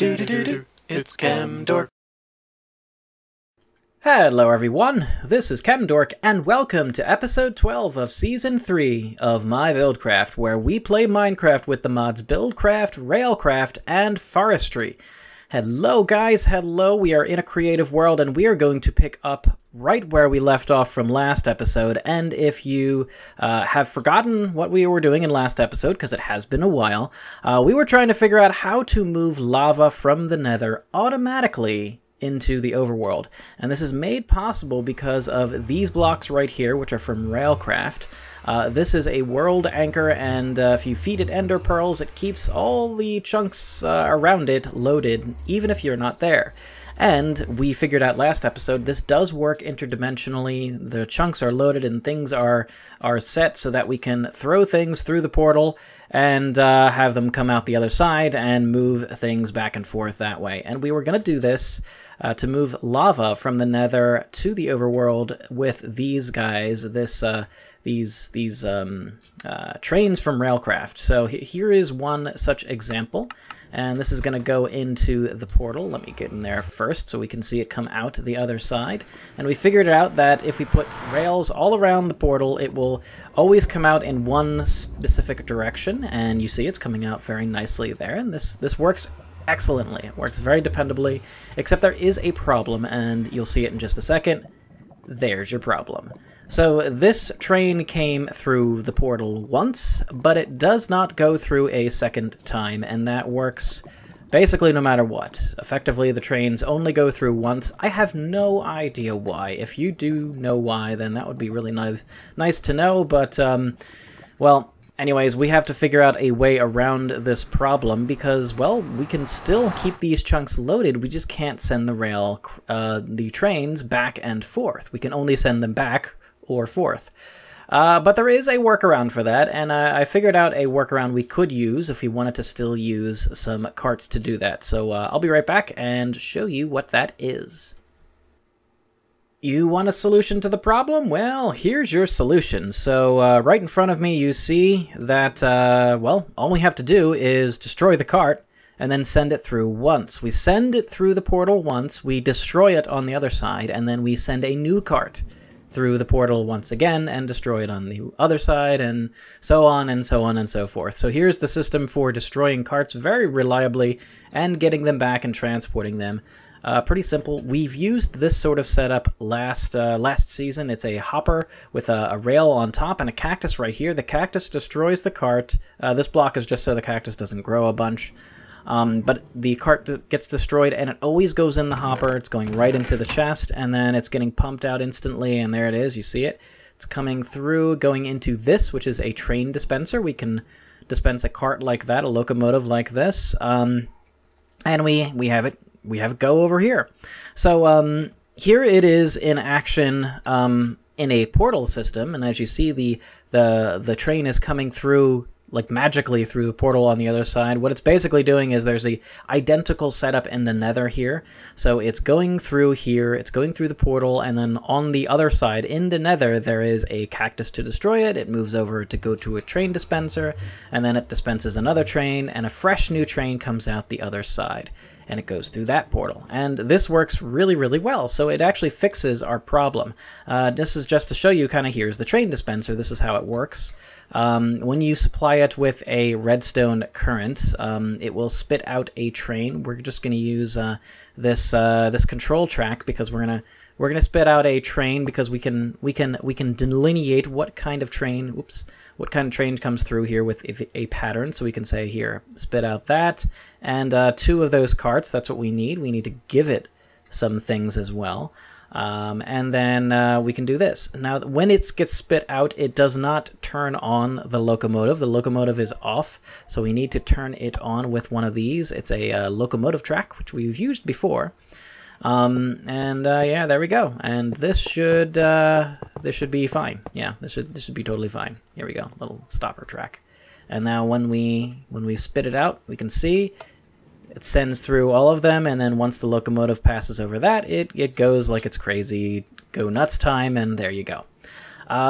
Do-do-do-do, it's Camdork. Hello everyone, this is Camdork, and welcome to episode 12 of season 3 of my Buildcraft, where we play Minecraft with the mods Buildcraft, Railcraft, and Forestry. Hello guys, hello, we are in a creative world, and we are going to pick up right where we left off from last episode. And if you have forgotten what we were doing in last episode, because it has been a while, we were trying to figure out how to move lava from the Nether automatically into the overworld. And this is made possible because of these blocks right here, which are from Railcraft. This is a world anchor, and if you feed it ender pearls, it keeps all the chunks around it loaded, even if you're not there. And we figured out last episode, this does work interdimensionally. The chunks are loaded and things are set so that we can throw things through the portal and have them come out the other side and move things back and forth that way. And we were going to do this to move lava from the Nether to the overworld with these guys, these trains from Railcraft. So here is one such example. And this is going to go into the portal. Let me get in there first so we can see it come out the other side. And we figured out that if we put rails all around the portal, it will always come out in one specific direction. And you see it's coming out very nicely there. And this works excellently. It works very dependably, except there is a problem, and you'll see it in just a second. There's your problem. So this train came through the portal once, but it does not go through a second time, and that works basically no matter what. Effectively, the trains only go through once. I have no idea why. If you do know why, then that would be really nice to know, but, well, anyways, we have to figure out a way around this problem because, well, we can still keep these chunks loaded, we just can't send the trains back and forth. We can only send them back or forth. But there is a workaround for that, and I figured out a workaround we could use if we wanted to still use some carts to do that. So I'll be right back and show you what that is. You want a solution to the problem? Well, here's your solution. So right in front of me you see that, well, all we have to do is destroy the cart and then send it through once. We send it through the portal once, we destroy it on the other side, and then we send a new cart through the portal once again and destroy it on the other side, and so on and so on and so forth. So here's the system for destroying carts very reliably and getting them back and transporting them. Pretty simple. We've used this sort of setup last season. It's a hopper with a rail on top and a cactus right here. The cactus destroys the cart. This block is just so the cactus doesn't grow a bunch. But the cart gets destroyed, and it always goes in the hopper. It's going right into the chest, and then it's getting pumped out instantly, and there it is. You see it. It's coming through, going into this, which is a train dispenser. We can dispense a cart like that, a locomotive like this, and we have it. We have it go over here. So here it is in action in a portal system, and as you see, the train is coming through like magically through the portal on the other side. What it's basically doing is there's a identical setup in the Nether here. So it's going through here, it's going through the portal, and then on the other side in the Nether there is a cactus to destroy it. It moves over to go to a train dispenser, and then it dispenses another train, and a fresh new train comes out the other side. And it goes through that portal. And this works really, really well, so it actually fixes our problem. This is just to show you kind of, here's the train dispenser, this is how it works. When you supply it with a redstone current, it will spit out a train. We're just going to use this control track because we're gonna spit out a train because we can delineate what kind of train. Oops. What kind of train comes through here with a pattern, so we can say here, spit out that, and 2 of those carts, that's what we need. We need to give it some things as well. And then we can do this. Now, when it gets spit out, it does not turn on the locomotive. The locomotive is off, so we need to turn it on with one of these. It's a locomotive track, which we've used before. Yeah, there we go. And this should be fine. Yeah, this should be totally fine. Here we go, little stopper track. And now when we spit it out, we can see it sends through all of them, and then once the locomotive passes over that, it goes like it's crazy, go nuts time, and there you go.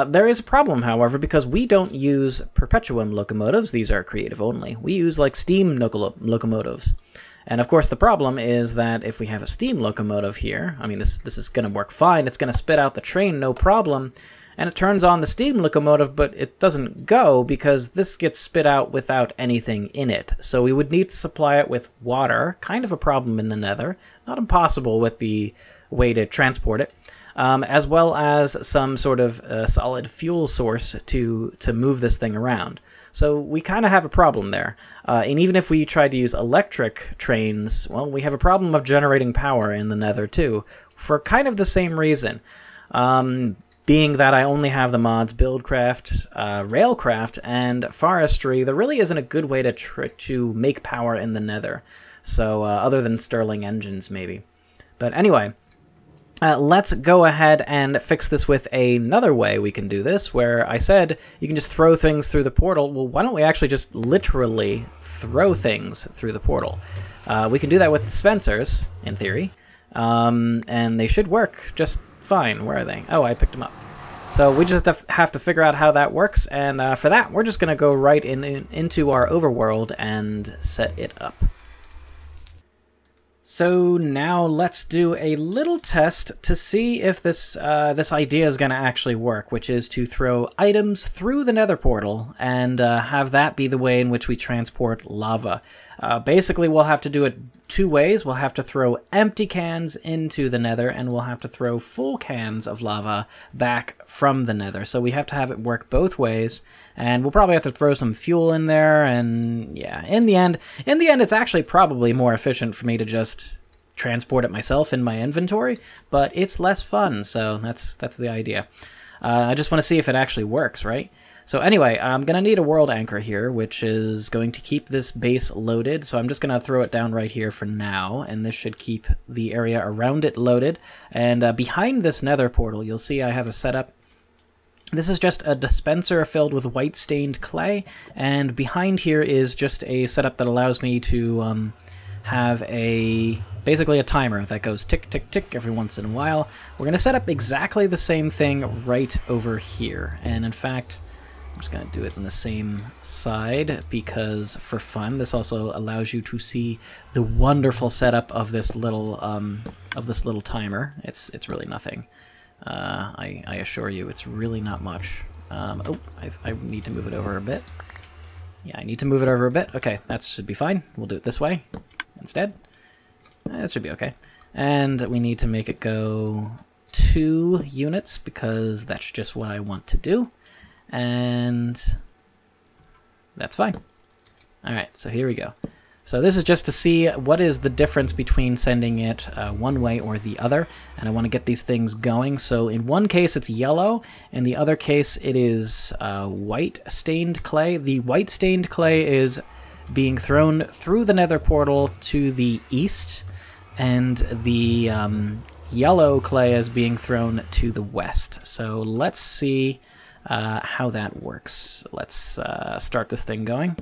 There is a problem, however, because we don't use perpetuum locomotives. These are creative only. We use like steam locomotives. And of course the problem is that if we have a steam locomotive here, I mean this is going to work fine, it's going to spit out the train no problem, and it turns on the steam locomotive, but it doesn't go because this gets spit out without anything in it. So we would need to supply it with water, kind of a problem in the Nether, not impossible with the way to transport it, as well as some sort of solid fuel source to move this thing around. So we kind of have a problem there. And even if we tried to use electric trains, well, we have a problem of generating power in the Nether too, for kind of the same reason. Being that I only have the mods Buildcraft, Railcraft, and Forestry, there really isn't a good way to make power in the Nether. So other than Stirling engines, maybe. But anyway, let's go ahead and fix this with another way we can do this, where I said you can just throw things through the portal. Well, why don't we actually just literally throw things through the portal? We can do that with dispensers, in theory, and they should work just fine. Where are they? Oh, I picked them up. So we just have to figure out how that works, and for that, we're just going to go right into our overworld and set it up. So now let's do a little test to see if this idea is going to actually work, which is to throw items through the Nether portal and have that be the way in which we transport lava. Basically, we'll have to do it two ways. We'll have to throw empty cans into the Nether, and we'll have to throw full cans of lava back from the Nether. So we have to have it work both ways. And we'll probably have to throw some fuel in there, and yeah, in the end, it's actually probably more efficient for me to just transport it myself in my inventory, but it's less fun, so that's the idea. I just want to see if it actually works, right? So anyway, I'm going to need a world anchor here, which is going to keep this base loaded, so I'm just going to throw it down right here for now, and this should keep the area around it loaded. And behind this Nether portal, you'll see I have a setup. This is just a dispenser filled with white stained clay, and behind here is just a setup that allows me to have basically a timer that goes tick, tick, tick every once in a while. We're going to set up exactly the same thing right over here, and in fact, I'm just going to do it on the same side because for fun. This also allows you to see the wonderful setup of this little timer. It's really nothing. I assure you, it's really not much. Oh, I need to move it over a bit. Yeah, I need to move it over a bit. Okay, that should be fine. We'll do it this way instead. That should be okay. And we need to make it go 2 units because that's just what I want to do. And that's fine. Alright, so here we go. So this is just to see what is the difference between sending it one way or the other, and I want to get these things going. So in one case it's yellow, in the other case it is white stained clay. The white stained clay is being thrown through the Nether portal to the east, and the yellow clay is being thrown to the west. So let's see how that works. Let's start this thing going.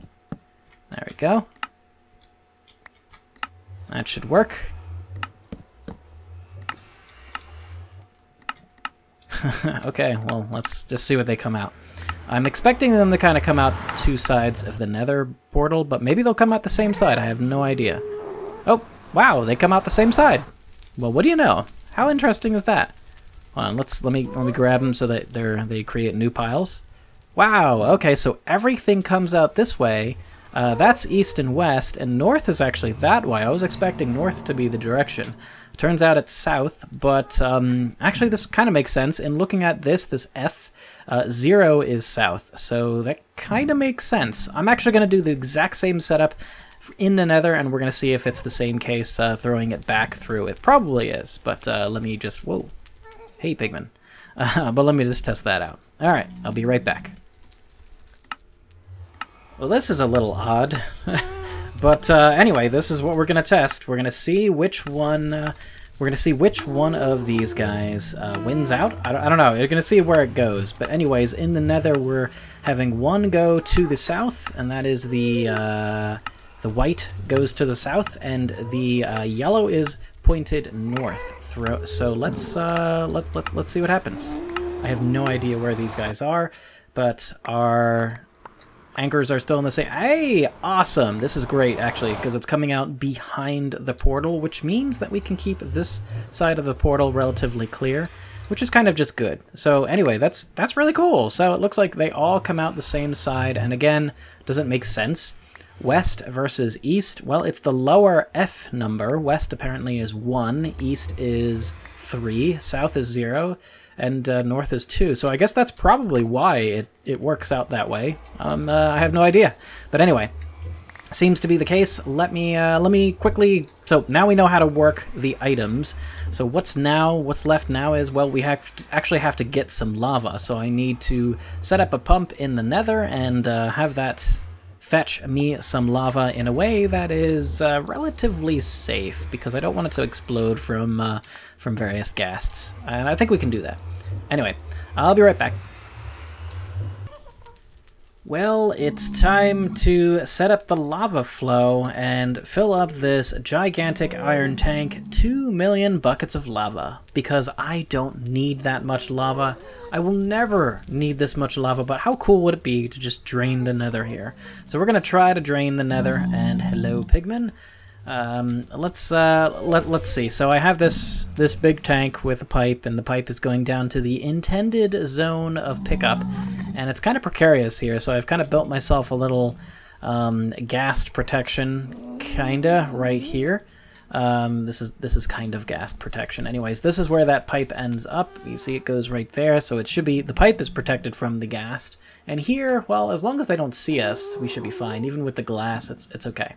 There we go. That should work. Okay, well, let's just see what they come out. I'm expecting them to kind of come out 2 sides of the Nether portal, but maybe they'll come out the same side. I have no idea. Oh, wow, they come out the same side. Well, what do you know? How interesting is that? Hold on, let me grab them so that they create new piles. Wow, okay, so everything comes out this way. That's east and west, and north is actually that way. I was expecting north to be the direction. Turns out it's south, but actually this kind of makes sense. In looking at this F, 0 is south, so that kind of makes sense. I'm actually going to do the exact same setup in the Nether, and we're going to see if it's the same case throwing it back through. It probably is, but let me just... Whoa. Hey, Pigman. But let me just test that out. Alright, I'll be right back. Well, this is a little odd, but anyway, this is what we're gonna test. We're gonna see which one. We're gonna see which one of these guys wins out. I don't know. You're gonna see where it goes. But anyways, in the Nether, we're having one go to the south, and that is the white goes to the south, and the yellow is pointed north. So let's see what happens. I have no idea where these guys are, but our anchors are still in the same... Hey! Awesome! This is great, actually, because it's coming out behind the portal, which means that we can keep this side of the portal relatively clear, which is kind of just good. So anyway, that's really cool. So it looks like they all come out the same side, and again, doesn't make sense. West versus east. Well, it's the lower F number. West apparently is 1, east is 3, south is 0, and north is 2. So I guess that's probably why it works out that way. I have no idea. But anyway, seems to be the case. Let me quickly... So now we know how to work the items. So what's left now is, well, we actually have to get some lava. So I need to set up a pump in the Nether and have that fetch me some lava in a way that is relatively safe, because I don't want it to explode from various ghasts. And I think we can do that. Anyway, I'll be right back. Well, it's time to set up the lava flow and fill up this gigantic iron tank, 2 million buckets of lava, because I don't need that much lava. I will never need this much lava, but how cool would it be to just drain the Nether here? So we're going to try to drain the Nether, and hello, pigmen. Let's see. So I have this big tank with a pipe, and the pipe is going down to the intended zone of pickup, and it's kind of precarious here. So I've kind of built myself a little ghast protection, kinda right here. This is kind of ghast protection. Anyways, this is where that pipe ends up. You see it goes right there, so it should be, the pipe is protected from the ghast. And here, well, as long as they don't see us, we should be fine. Even with the glass, it's okay.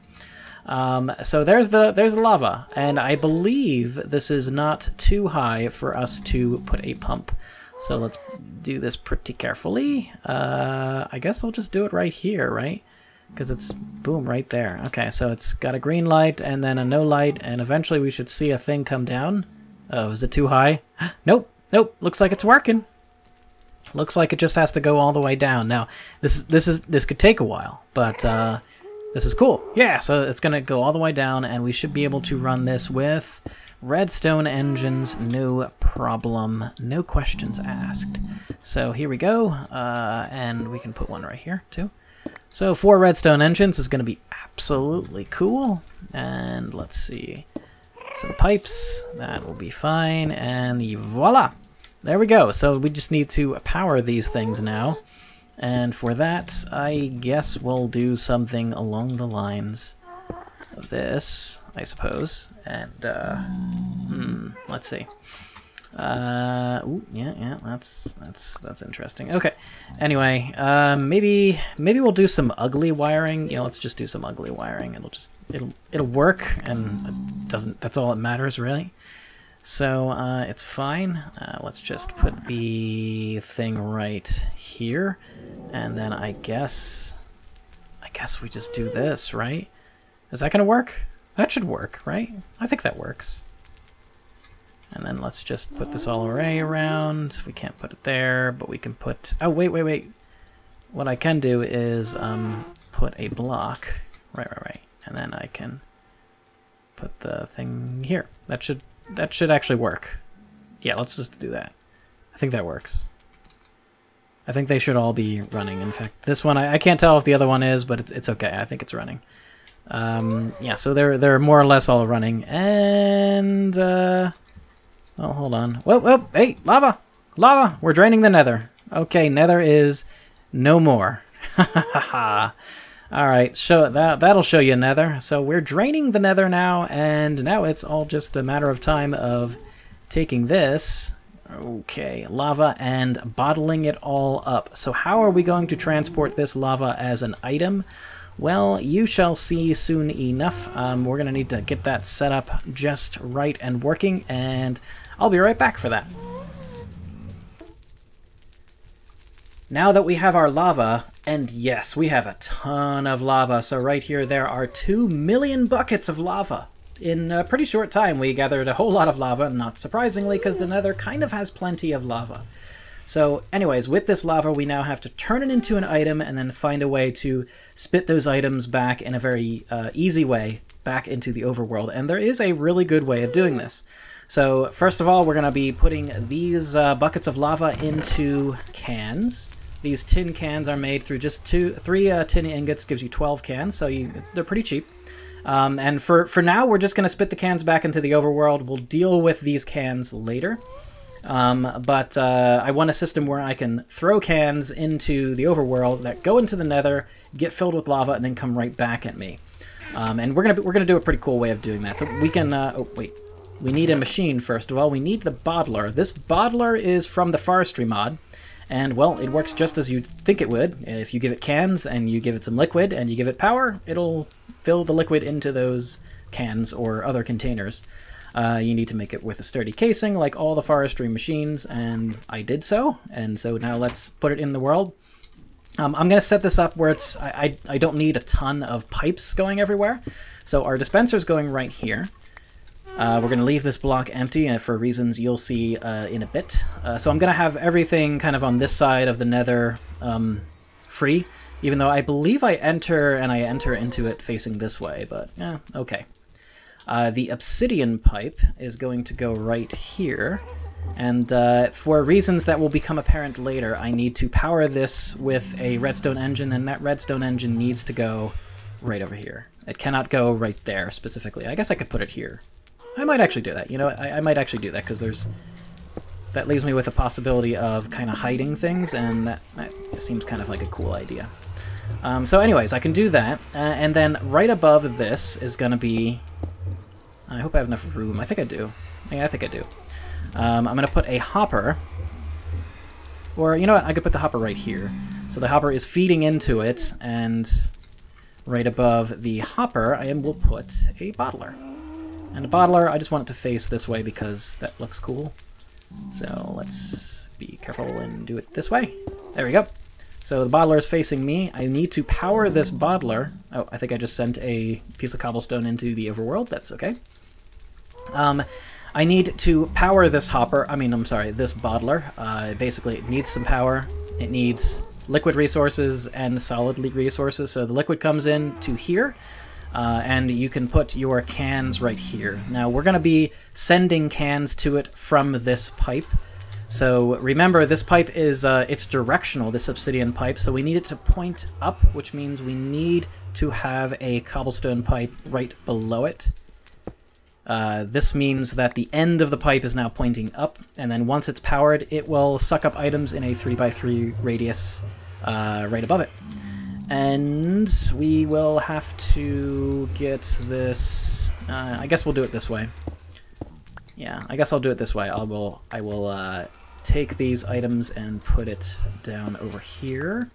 So there's the lava, and I believe this is not too high for us to put a pump. So let's do this pretty carefully. I guess I'll just do it right here, right? Because it's, boom, right there. Okay, so it's got a green light and then a no light, and eventually we should see a thing come down. Oh, is it too high? Nope, nope, looks like it's working. Looks like it just has to go all the way down. Now, this could take a while, but this is cool. Yeah, so it's going to go all the way down, and we should be able to run this with redstone engines, no problem, no questions asked. So here we go, and we can put one right here, too. So 4 redstone engines is going to be absolutely cool. And let's see. Some pipes, that will be fine, and voila! There we go. So we just need to power these things now. And for that, I guess we'll do something along the lines of this, I suppose. And, let's see. Ooh, yeah, that's interesting. Okay. Anyway, maybe we'll do some ugly wiring. Yeah, let's just do some ugly wiring. It'll work, and it doesn't. That's all that matters, really. So it's fine. Let's just put the thing right here, and then I guess we just do this, right? Is that gonna work? That should work, right? I think that works. And then let's just put this all array around. We can't put it there, but we can put... Oh, wait. What I can do is put a block. Right. And then I can put the thing here. That should actually work. Yeah, let's just do that. I think that works. I think they should all be running. In fact, this one, I can't tell if the other one is, but it's okay. I think it's running. Yeah, so they're more or less all running. And... oh, hold on. Whoa, hey, lava! Lava! We're draining the Nether. Okay, Nether is no more. Alright, that'll show you Nether. So we're draining the Nether now, and now it's all just a matter of time of taking this, okay, lava, and bottling it all up. So how are we going to transport this lava as an item? Well, you shall see soon enough. We're going to need to get that set up just right and working, and I'll be right back for that. Now that we have our lava, and yes, we have a ton of lava, so right here there are 2 million buckets of lava. In a pretty short time we gathered a whole lot of lava, not surprisingly, because the Nether kind of has plenty of lava. So anyways, with this lava we now have to turn it into an item and then find a way to spit those items back in a very easy way back into the overworld, and there is a really good way of doing this. So first of all, we're going to be putting these buckets of lava into cans. These tin cans are made through just three tin ingots gives you 12 cans, so they're pretty cheap. And for now, we're just going to spit the cans back into the overworld. We'll deal with these cans later. But I want a system where I can throw cans into the overworld that go into the Nether, get filled with lava, and then come right back at me. And we're gonna do a pretty cool way of doing that. So we can. Oh wait, we need a machine first of all. We need the bottler. This bottler is from the forestry mod, and well, it works just as you'd think it would. If you give it cans and you give it some liquid and you give it power, it'll fill the liquid into those cans or other containers. You need to make it with a sturdy casing, like all the forestry machines, and I did so. And so now let's put it in the world. I'm going to set this up where it's I don't need a ton of pipes going everywhere. So our dispenser's going right here. We're going to leave this block empty for reasons you'll see in a bit. So I'm going to have everything kind of on this side of the Nether free, even though I believe I enter into it facing this way, but yeah, okay. The obsidian pipe is going to go right here, and for reasons that will become apparent later, I need to power this with a redstone engine, and that redstone engine needs to go right over here. It cannot go right there specifically. I guess I could put it here. I might actually do that. You know, I might actually do that, because that leaves me with a possibility of kind of hiding things, and that seems kind of like a cool idea. So anyways, I can do that, and then right above this is going to be... I hope I have enough room. I think I do. Yeah, I think I do. I'm going to put a hopper. Or, you know what? I could put the hopper right here. So the hopper is feeding into it, and right above the hopper, I will put a bottler. And the bottler, I just want it to face this way because that looks cool. So let's be careful and do it this way. There we go. So the bottler is facing me. I need to power this bottler. Oh, I think I just sent a piece of cobblestone into the overworld. That's okay. I need to power this hopper. This bottler. Basically, it needs some power. It needs liquid resources and solid resources. So the liquid comes in to here, and you can put your cans right here. Now, we're going to be sending cans to it from this pipe. So remember, this pipe is it's directional, this obsidian pipe, so we need it to point up, which means we need to have a cobblestone pipe right below it. This means that the end of the pipe is now pointing up, and then once it's powered, it will suck up items in a 3x3 radius right above it. And we will have to get this... I guess we'll do it this way. Yeah, I guess I'll do it this way. I will take these items and put it down over here.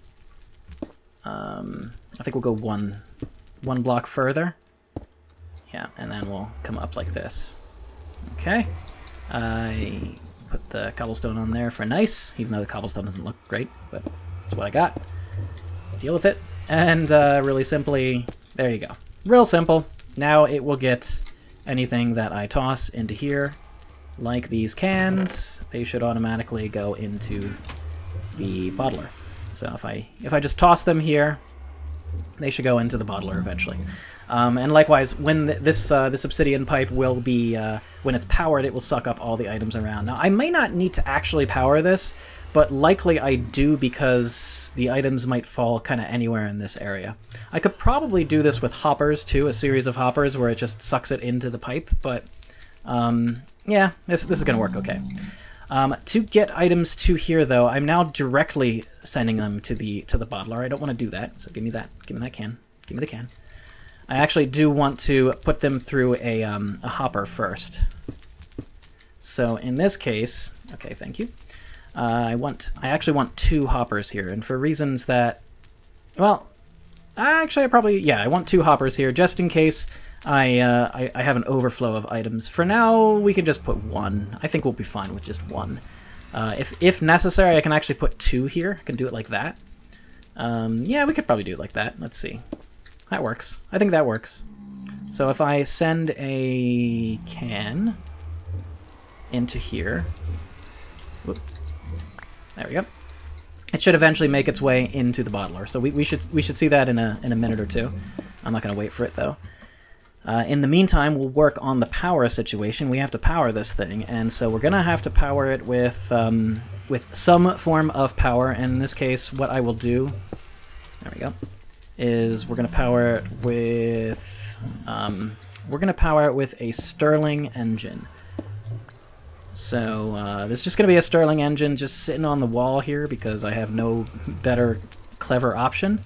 I think we'll go one block further. Yeah, and then we'll come up like this. Okay. I put the cobblestone on there for nice, even though the cobblestone doesn't look great, but that's what I got. Deal with it. And really simply, there you go. Real simple. Now it will get anything that I toss into here. Like these cans, they should automatically go into the bottler. So if I just toss them here, they should go into the bottler eventually. And likewise, when this obsidian pipe will be, when it's powered, it will suck up all the items around. Now, I may not need to actually power this, but likely I do because the items might fall kind of anywhere in this area. I could probably do this with hoppers too, a series of hoppers where it just sucks it into the pipe, but yeah, this is going to work okay. To get items to here, though, I'm now directly sending them to the bottler. I don't want to do that, so give me that can. Give me the can. I actually do want to put them through a hopper first. So in this case, okay, thank you. I actually want 2 hoppers here, and for reasons that, well, actually I want 2 hoppers here just in case I have an overflow of items. For now, we can just put 1. I think we'll be fine with just 1. If necessary, I can actually put 2 here. I can do it like that. Yeah, we could probably do it like that. Let's see. That works. I think that works. So if I send a can into here, whoop, there we go. It should eventually make its way into the bottler. So we should see that in a minute or two. I'm not going to wait for it though. In the meantime, we'll work on the power situation. We have to power this thing, and so we're going to have to power it with with some form of power. And in this case, what I will do, there we go, is we're going to power it with a Stirling engine. So this is just going to be a Stirling engine just sitting on the wall here because I have no better clever option.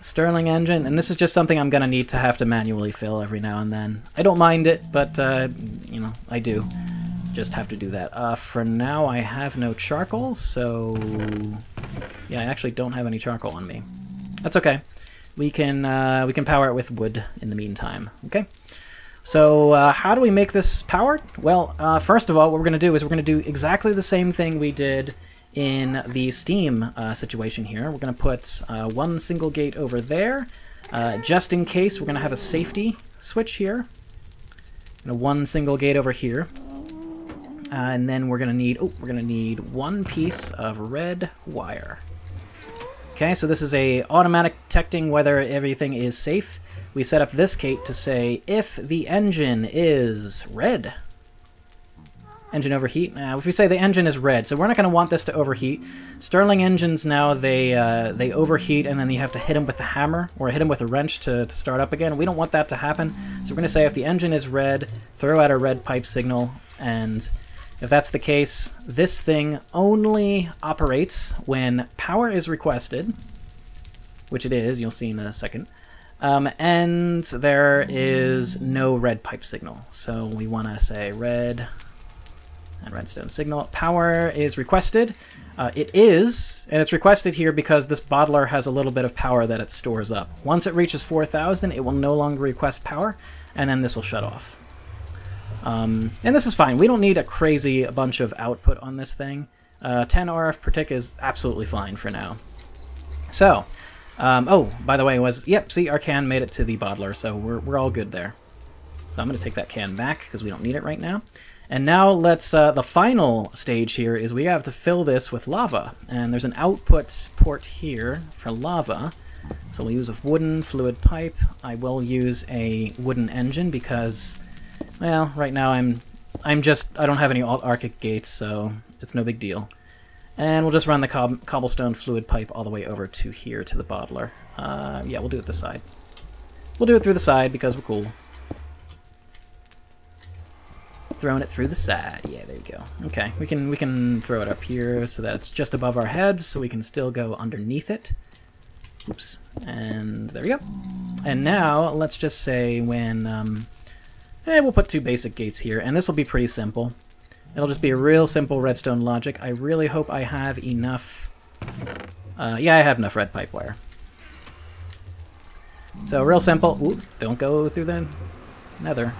Stirling engine, and this is just something I'm going to need to have to manually fill every now and then. I don't mind it, but, you know, I do just have to do that. For now, I have no charcoal, so... yeah, I actually don't have any charcoal on me. That's okay. We can power it with wood in the meantime, okay? So, how do we make this powered? Well, first of all, what we're going to do is we're going to do exactly the same thing we did in the Steam situation here. We're going to put one single gate over there. Just in case, we're going to have a safety switch here. And one single gate over here. And then we're going to need one piece of red wire. Okay, so this is a automatic detecting whether everything is safe. We set up this gate to say if the engine is red. Engine overheat. Now, if we say the engine is red, so we're not going to want this to overheat. Stirling engines now, they overheat, and then you have to hit them with the hammer or hit them with a wrench to start up again. We don't want that to happen, so we're going to say if the engine is red, throw out a red pipe signal, and if that's the case, this thing only operates when power is requested, which it is, you'll see in a second, and there is no red pipe signal. So we want to say red and redstone signal. Power is requested. It is, and it's requested here because this bottler has a little bit of power that it stores up. Once it reaches 4,000, it will no longer request power, and then this will shut off. And this is fine. We don't need a crazy bunch of output on this thing. 10 RF per tick is absolutely fine for now. So, oh, by the way, yep, see, our can made it to the bottler, so we're all good there. So I'm going to take that can back because we don't need it right now. And now let's, the final stage here is we have to fill this with lava. And there's an output port here for lava. So we'll use a wooden fluid pipe. I will use a wooden engine because, well, right now I don't have any Arctic gates, so it's no big deal. And we'll just run the cobblestone fluid pipe all the way over to here to the bottler. Yeah, we'll do it this side. We'll do it through the side because we're cool. Throwing it through the side. Yeah, there you go. Okay, we can throw it up here so that it's just above our heads, so we can still go underneath it. Oops. And there we go. And now let's just say when we'll put two basic gates here, and this will be pretty simple. It'll just be a real simple redstone logic. I really hope I have enough. Yeah, I have enough red pipe wire. So real simple. Ooh, don't go through the nether.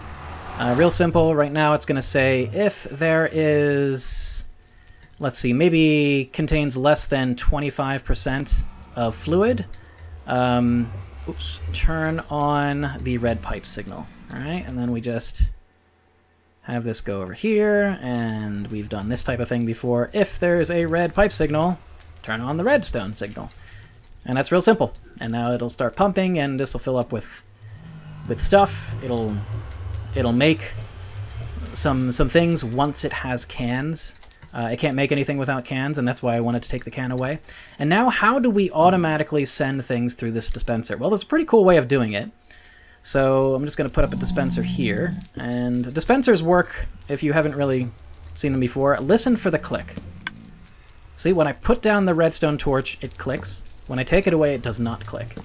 Real simple, right now it's going to say if there is, let's see, maybe contains less than 25% of fluid, oops, turn on the red pipe signal. Alright, and then we just have this go over here, and we've done this type of thing before. If there's a red pipe signal, turn on the redstone signal. And that's real simple. And now it'll start pumping, and this will fill up with stuff. It'll make some things once it has cans. It can't make anything without cans, and that's why I wanted to take the can away. And now, how do we automatically send things through this dispenser? Well, there's a pretty cool way of doing it. So I'm just going to put up a dispenser here. And dispensers work, if you haven't really seen them before, listen for the click. See, when I put down the redstone torch, it clicks. When I take it away, it does not click.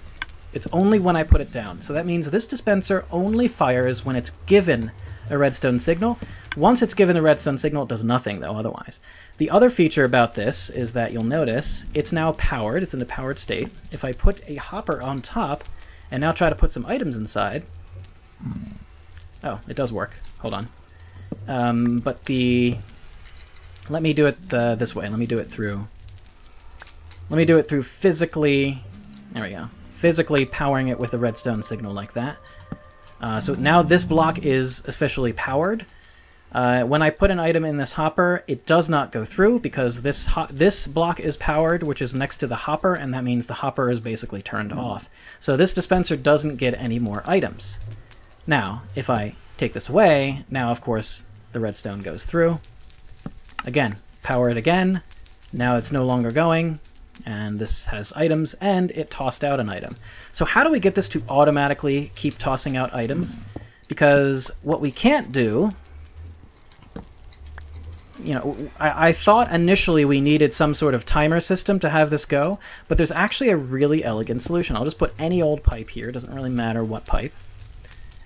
It's only when I put it down. So that means this dispenser only fires when it's given a redstone signal. Once it's given a redstone signal, it does nothing, though, otherwise. The other feature about this is that you'll notice it's now powered. It's in the powered state. If I put a hopper on top and now try to put some items inside... Oh, it does work. Hold on. But the... Let me do it this way. Let me do it through physically... There we go. Physically powering it with a redstone signal like that. So now this block is officially powered. When I put an item in this hopper, it does not go through because this block is powered, which is next to the hopper, and that means the hopper is basically turned off. So this dispenser doesn't get any more items. Now, if I take this away, now of course the redstone goes through. Again, power it again, Now it's no longer going, and this has items, and it tossed out an item. So how do we get this to automatically keep tossing out items? Because what we can't do... You know, I thought initially we needed some sort of timer system to have this go, but there's actually a really elegant solution. I'll just put any old pipe here, doesn't really matter what pipe.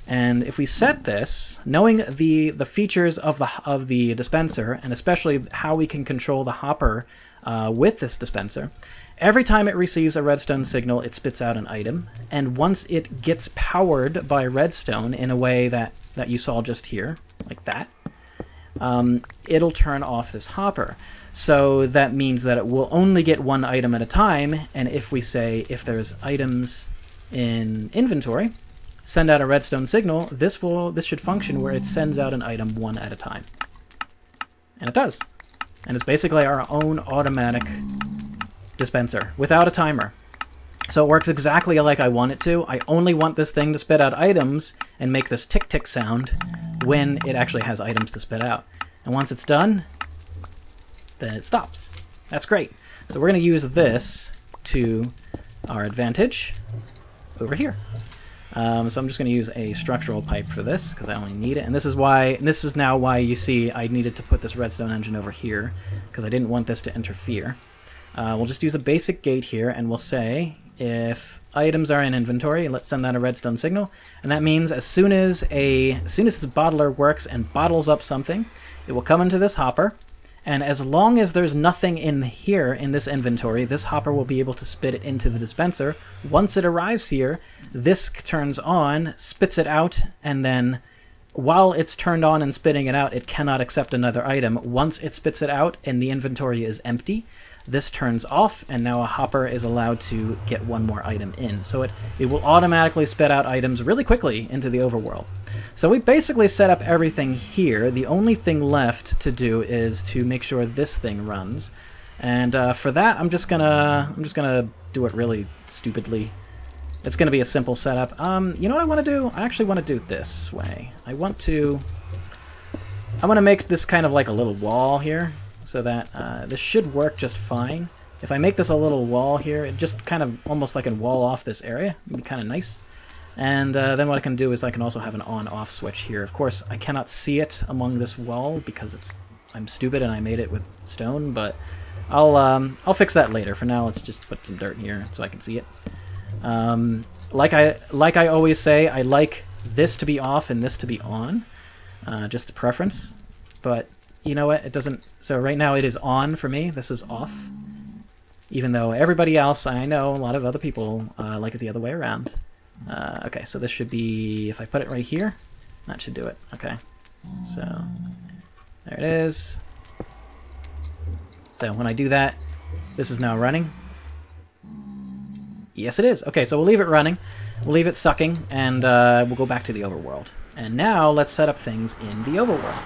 And if we set this, knowing the features of the dispenser, and especially how we can control the hopper with this dispenser, every time it receives a redstone signal, it spits out an item. And once it gets powered by redstone in a way that you saw just here, like that, it'll turn off this hopper. So that means that it will only get one item at a time, and if we say if there's items in inventory, send out a redstone signal, this should function where it sends out an item one at a time. And it does. And it's basically our own automatic dispenser without a timer. So it works exactly like I want it to. I only want this thing to spit out items and make this tick-tick sound when it actually has items to spit out. And once it's done, then it stops. That's great. So we're going to use this to our advantage over here. So I'm just going to use a structural pipe for this because I only need it. And this is now why you see I needed to put this redstone engine over here, because I didn't want this to interfere. We'll just use a basic gate here, and we'll say if items are in inventory, let's send that a redstone signal. And that means as soon as this bottler works and bottles up something, it will come into this hopper. And as long as there's nothing in here in this inventory, this hopper will be able to spit it into the dispenser. Once it arrives here, this turns on, spits it out, and then while it's turned on and spitting it out, it cannot accept another item. Once it spits it out and the inventory is empty, this turns off, and now a hopper is allowed to get one more item in. So it will automatically spit out items really quickly into the overworld. So we basically set up everything here. The only thing left to do is to make sure this thing runs. And for that, I'm just gonna do it really stupidly. It's gonna be a simple setup. You know what I want to do? I actually want to do it this way. I want to make this kind of like a little wall here, so that this should work just fine. If I make this a little wall here, it just kind of almost like a wall off this area. It'd be kind of nice. And then what I can do is I can also have an on-off switch here. Of course, I cannot see it among this wall because I'm stupid and I made it with stone, but I'll fix that later. For now, let's just put some dirt here so I can see it. Like I always say, I like this to be off and this to be on, just a preference. But you know what? It doesn't. So right now it is on for me. This is off. Even though everybody else, I know a lot of other people like it the other way around. Okay, so this should be, if I put it right here, that should do it. Okay, so there it is. So when I do that, this is now running. Yes, it is. Okay, so we'll leave it running. We'll leave it sucking, and we'll go back to the overworld. And now let's set up things in the overworld.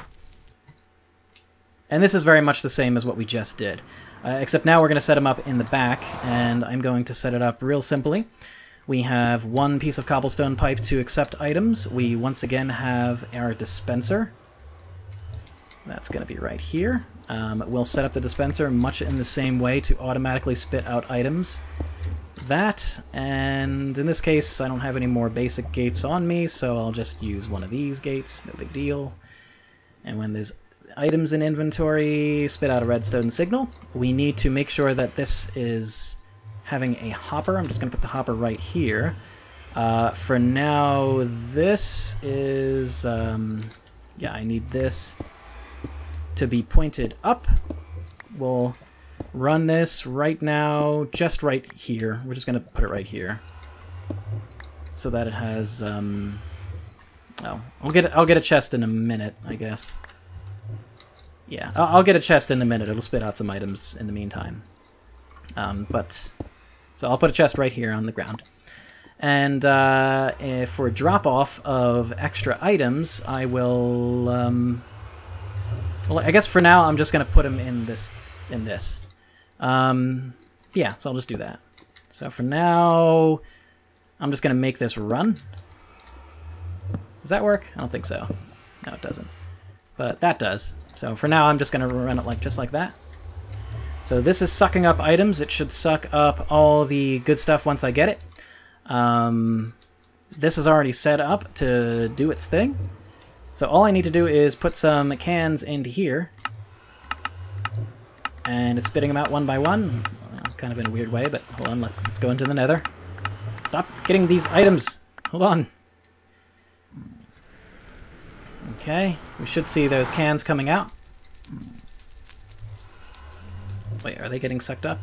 And this is very much the same as what we just did, except now we're going to set them up in the back, and I'm going to set it up real simply. We have one piece of cobblestone pipe to accept items. We once again have our dispenser. That's going to be right here. We'll set up the dispenser much in the same way to automatically spit out items. That, and in this case I don't have any more basic gates on me, so I'll just use one of these gates, no big deal. And when there's items in inventory, spit out a redstone signal. We need to make sure that this is having a hopper. I'm just going to put the hopper right here. For now, this is... yeah, I need this to be pointed up. We'll run this right now, just right here. We're just going to put it right here, so that it has... oh, I'll get a chest in a minute, I guess. Yeah, I'll get a chest in a minute. It'll spit out some items in the meantime. So I'll put a chest right here on the ground. And for drop-off of extra items, I will... well, I guess for now I'm just going to put them in this. Yeah, so I'll just do that. So for now, I'm just going to make this run. Does that work? I don't think so. No, it doesn't. But that does. So for now, I'm just going to run it just like that. So this is sucking up items. It should suck up all the good stuff once I get it. This is already set up to do its thing. So all I need to do is put some cans into here. And it's spitting them out one by one. Well, kind of in a weird way, but hold on, let's go into the Nether. Stop getting these items! Hold on. Okay, we should see those cans coming out. Wait, are they getting sucked up?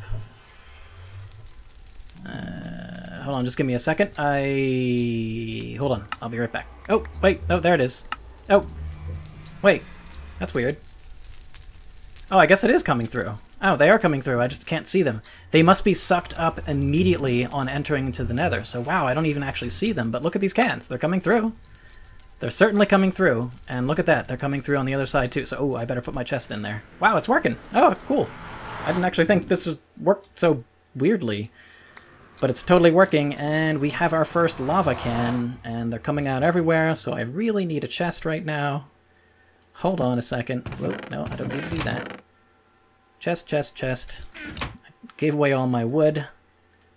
Hold on, just give me a second. Hold on, I'll be right back. Oh, wait, oh, there it is. Oh, wait, that's weird. Oh, I guess it is coming through. Oh, they are coming through, I just can't see them. They must be sucked up immediately on entering into the Nether. So wow, I don't even actually see them, but look at these cans, they're coming through. They're certainly coming through, and look at that, they're coming through on the other side too. So, oh, I better put my chest in there. Wow, it's working! Oh, cool. I didn't actually think this would work so weirdly. But it's totally working, and we have our first lava can, and they're coming out everywhere, so I really need a chest right now. Hold on a second. Whoa, no, I don't need to do that. Chest, chest, chest. I gave away all my wood,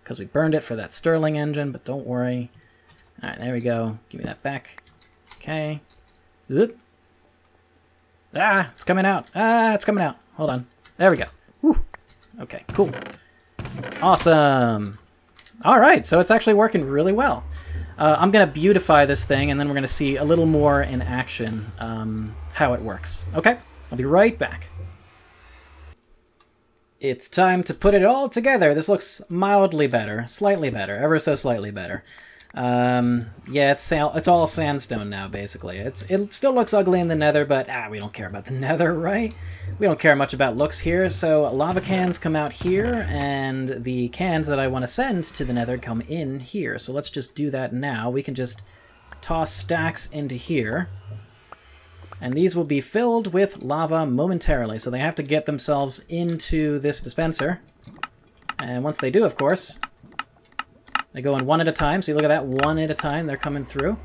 because we burned it for that Stirling engine, but don't worry. Alright, there we go. Give me that back. Okay. Oop. Ah, it's coming out. Ah, it's coming out. Hold on. There we go. Whew. Okay, cool. Awesome. Alright, so it's actually working really well. I'm going to beautify this thing, and then we're going to see a little more in action how it works. Okay? I'll be right back. It's time to put it all together. This looks mildly better. Slightly better. Ever so slightly better. Yeah, it's all sandstone now, basically. It still looks ugly in the Nether, but we don't care about the Nether, right? We don't care much about looks here. So lava cans come out here, and the cans that I want to send to the Nether come in here. So let's just do that now. We can just toss stacks into here, and these will be filled with lava momentarily. So they have to get themselves into this dispenser, and once they do, of course, they go in one at a time. So you look at that, one at a time, they're coming through.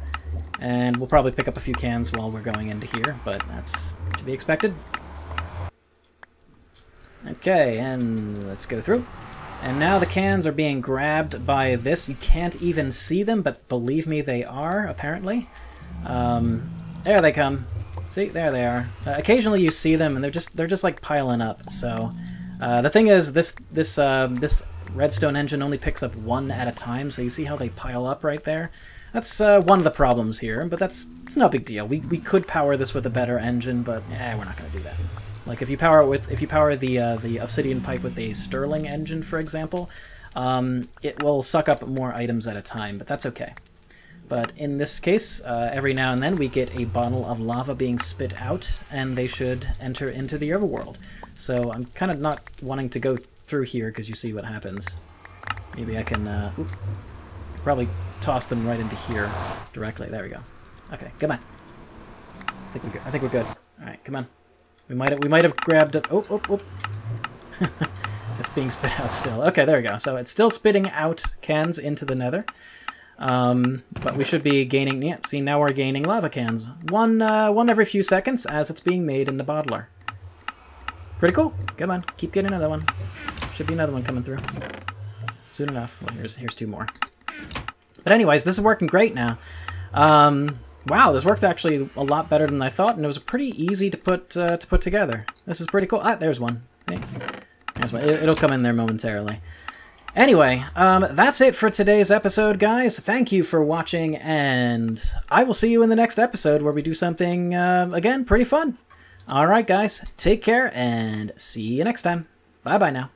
And we'll probably pick up a few cans while we're going into here, but that's to be expected. Okay, and let's go through. And now the cans are being grabbed by this. You can't even see them, but believe me, they are, apparently. There they come. See, there they are. Occasionally you see them, and they're just like piling up. So the thing is, this redstone engine only picks up one at a time, so you see how they pile up right there? That's one of the problems here, but it's no big deal. We could power this with a better engine, but we're not going to do that. Like if you power the obsidian pipe with a Stirling engine, for example, it will suck up more items at a time, but that's okay. But in this case, every now and then we get a bottle of lava being spit out, and they should enter into the overworld. So I'm kind of not wanting to go through here because you see what happens. Maybe I can probably toss them right into here directly. There we go. Okay, come on. I think we're good. All right, come on. We might have grabbed it. Oh. It's being spit out still. Okay, there we go. So it's still spitting out cans into the Nether. But we should be gaining. Yeah, see, now we're gaining lava cans. One every few seconds as it's being made in the bottler. Pretty cool. Come on, keep getting another one. Should be another one coming through soon enough. Well, here's two more. But anyways, this is working great now. Wow, this worked actually a lot better than I thought, and it was pretty easy to put together. This is pretty cool. Ah, there's one. Hey, there's one. It'll come in there momentarily. Anyway, that's it for today's episode, guys. Thank you for watching, and I will see you in the next episode where we do something, again, pretty fun. Alright, guys, take care, and see you next time. Bye-bye now.